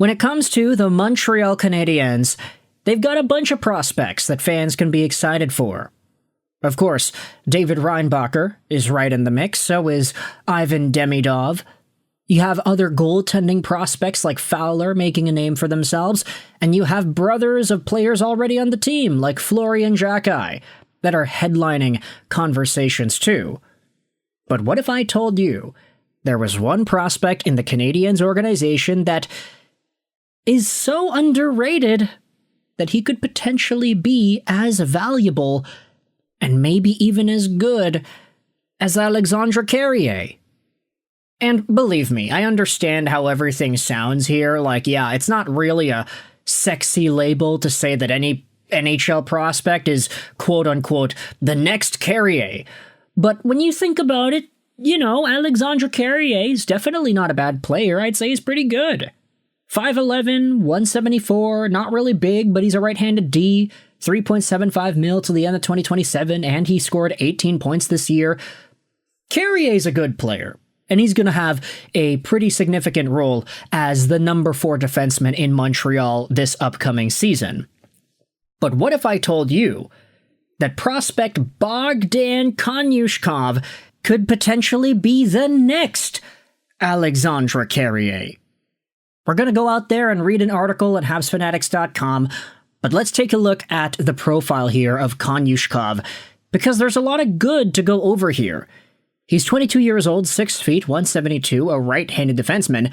When it comes to the Montreal Canadiens, they've got a bunch of prospects that fans can be excited for. Of course, David Reinbacher is right in the mix, so is Ivan Demidov. You have other goaltending prospects like Fowler making a name for themselves, and you have brothers of players already on the team like Florian Xhekaj that are headlining conversations too. But what if I told you there was one prospect in the Canadiens organization that is so underrated that he could potentially be as valuable and maybe even as good as Alexandre Carrier? And believe me, I understand how everything sounds here. Like, yeah, it's not really a sexy label to say that any NHL prospect is quote-unquote the next Carrier. But when you think about it, you know, Alexandre Carrier is definitely not a bad player. I'd say he's pretty good. 5'11", 174, not really big, but he's a right-handed D, 3.75 mil till the end of 2027, and he scored 18 points this year. Carrier's a good player, and he's going to have a pretty significant role as the number 4 defenseman in Montreal this upcoming season. But what if I told you that prospect Bogdan Konyushkov could potentially be the next Alexandre Carrier? We're going to go out there and read an article at HabsFanatics.com, but let's take a look at the profile here of Konyushkov, because there's a lot of good to go over here. He's 22 years old, 6 feet, 172, a right-handed defenseman,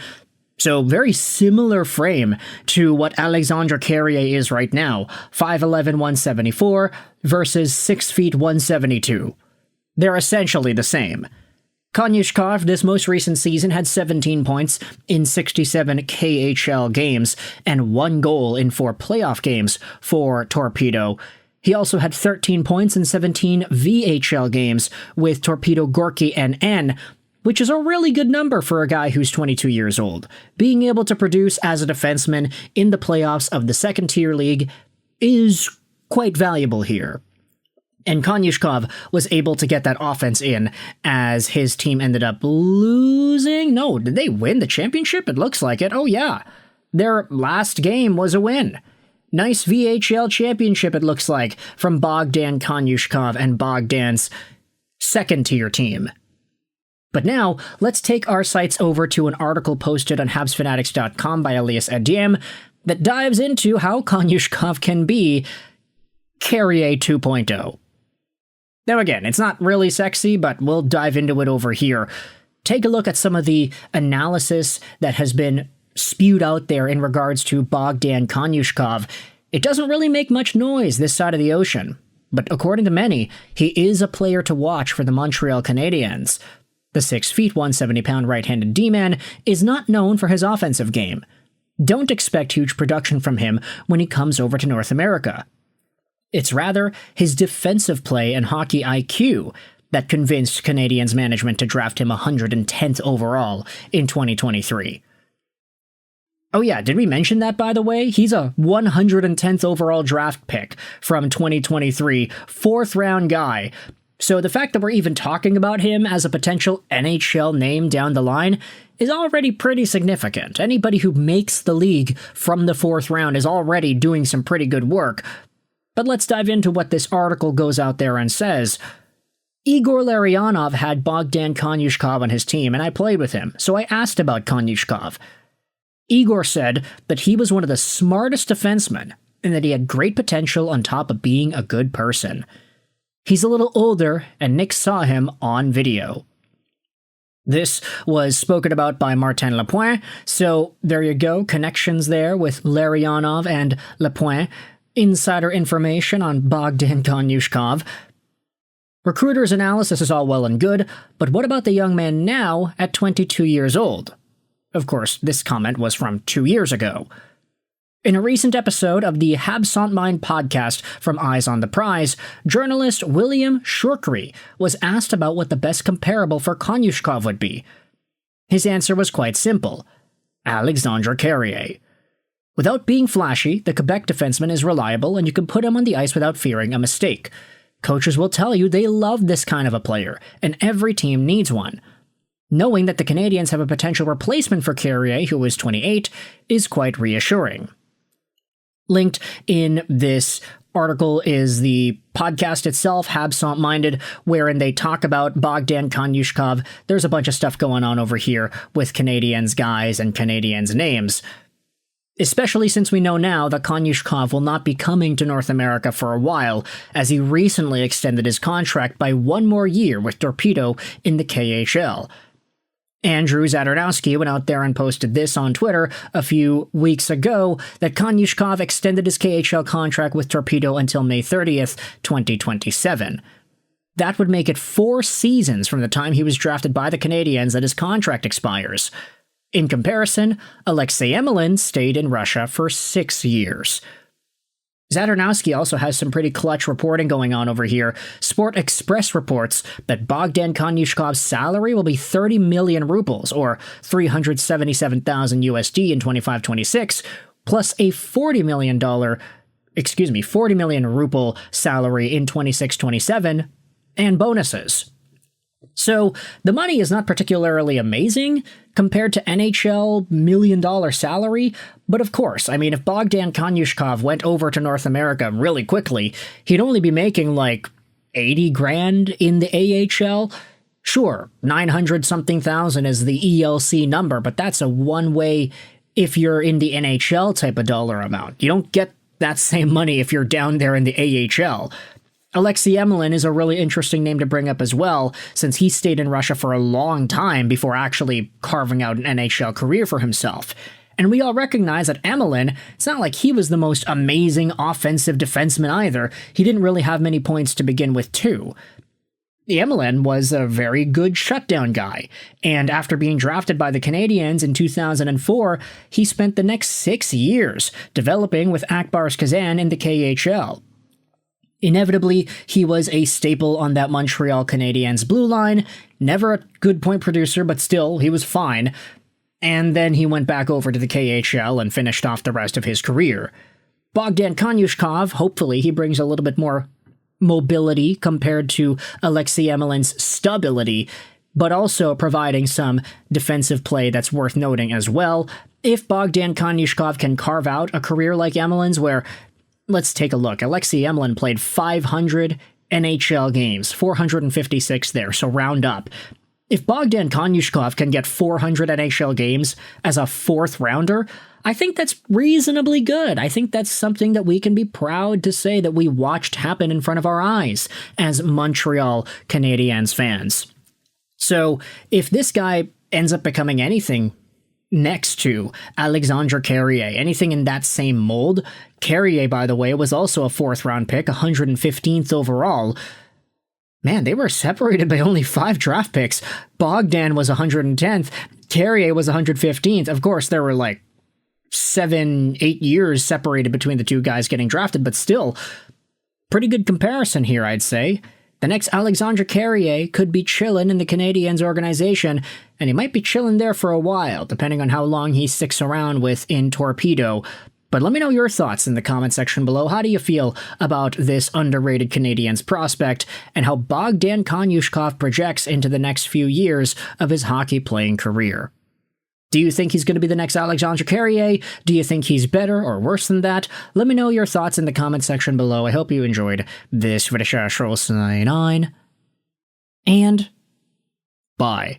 so very similar frame to what Alexandre Carrier is right now, 5'11", 174 versus 6 feet, 172. They're essentially the same. Konyushkov this most recent season had 17 points in 67 KHL games and 1 goal in 4 playoff games for Torpedo. He also had 13 points in 17 VHL games with Torpedo Gorky and N, which is a really good number for a guy who's 22 years old. Being able to produce as a defenseman in the playoffs of the second-tier league is quite valuable here. And Konyushkov was able to get that offense in as his team ended up losing. No, did they win the championship? It looks like it. Oh, yeah. Their last game was a win. Nice VHL championship, it looks like, from Bogdan Konyushkov and Bogdan's second-tier team. But now, let's take our sights over to an article posted on HabsFanatics.com by Elias Adiem that dives into how Konyushkov can be Carrier 2.0. Now again, it's not really sexy, but we'll dive into it over here. Take a look at some of the analysis that has been spewed out there in regards to Bogdan Konyushkov. It doesn't really make much noise this side of the ocean, but according to many, he is a player to watch for the Montreal Canadiens. The 6 feet, 170-pound right-handed D-man is not known for his offensive game. Don't expect huge production from him when he comes over to North America. It's rather his defensive play and hockey IQ that convinced Canadiens management to draft him 110th overall in 2023. Oh yeah, did we mention that, by the way? He's a 110th overall draft pick from 2023, 4th-round guy. So the fact that we're even talking about him as a potential NHL name down the line is already pretty significant. Anybody who makes the league from the 4th round is already doing some pretty good work. But let's dive into what this article goes out there and says. Igor Larionov had Bogdan Konyushkov on his team, and I played with him, so I asked about Konyushkov. Igor said that he was one of the smartest defensemen, and that he had great potential on top of being a good person. He's a little older, and Nick saw him on video. This was spoken about by Martin Lapointe, so there you go, connections there with Larionov and Lapointe. Insider information on Bogdan Konyushkov. Recruiter's analysis is all well and good, but what about the young man now at 22 years old? Of course, this comment was from 2 years ago. In a recent episode of the Habs Sans Mind podcast from Eyes on the Prize, journalist William Shorkery was asked about what the best comparable for Konyushkov would be. His answer was quite simple: Alexandre Carrier. Without being flashy, the Quebec defenseman is reliable and you can put him on the ice without fearing a mistake. Coaches will tell you they love this kind of a player, and every team needs one. Knowing that the Canadiens have a potential replacement for Carrier, who is 28, is quite reassuring. Linked in this article is the podcast itself, Habs Minded, wherein they talk about Bogdan Konyushkov. There's a bunch of stuff going on over here with Canadiens guys and Canadiens names. Especially since we know now that Konyushkov will not be coming to North America for a while, as he recently extended his contract by 1 more year with Torpedo in the KHL. Andrew Zadarnowski went out there and posted this on Twitter a few weeks ago, that Konyushkov extended his KHL contract with Torpedo until May 30th, 2027. That would make it 4 seasons from the time he was drafted by the Canadiens that his contract expires. In comparison, Alexei Emelin stayed in Russia for 6 years. Zadarnowski also has some pretty clutch reporting going on over here. Sport Express reports that Bogdan Konyushkov's salary will be 30 million rubles, or 377,000 USD in 25-26, plus a $40 million ruble salary in 26-27, and bonuses. So, the money is not particularly amazing compared to NHL $1 million salary, but of course, I mean, if Bogdan Konyushkov went over to North America really quickly, he'd only be making like 80 grand in the AHL. Sure, 900-something thousand is the ELC number, but that's a one-way if you're in the NHL type of dollar amount. You don't get that same money if you're down there in the AHL. Alexei Emelin is a really interesting name to bring up as well, since he stayed in Russia for a long time before actually carving out an NHL career for himself. And we all recognize that Emelin, it's not like he was the most amazing offensive defenseman either. He didn't really have many points to begin with, too. Emelin was a very good shutdown guy, and after being drafted by the Canadiens in 2004, he spent the next 6 years developing with Akbars Kazan in the KHL. Inevitably, he was a staple on that Montreal Canadiens blue line, never a good point producer, but still, he was fine. And then he went back over to the KHL and finished off the rest of his career. Bogdan Konyushkov, hopefully he brings a little bit more mobility compared to Alexei Emelin's stability, but also providing some defensive play that's worth noting as well. If Bogdan Konyushkov can carve out a career like Emelin's where, let's take a look. Alexei Emelin played 500 NHL games, 456 there, so round up. If Bogdan Konyushkov can get 400 NHL games as a 4th rounder, I think that's reasonably good. I think that's something that we can be proud to say that we watched happen in front of our eyes as Montreal Canadiens fans. So if this guy ends up becoming anything next to Alexandre Carrier, anything in that same mold. Carrier, by the way, was also a 4th round pick, 115th overall. Man, they were separated by only 5 draft picks. Bogdan was 110th, Carrier was 115th. Of course, there were like 7-8 years separated between the two guys getting drafted, but still, pretty good comparison here, I'd say. The next Alexandre Carrier could be chillin' in the Canadiens organization, and he might be chillin' there for a while, depending on how long he sticks around with in Torpedo. But let me know your thoughts in the comment section below. How do you feel about this underrated Canadiens prospect, and how Bogdan Konyushkov projects into the next few years of his hockey playing career? Do you think he's going to be the next Alexandre Carrier? Do you think he's better or worse than that? Let me know your thoughts in the comment section below. I hope you enjoyed this video. And bye.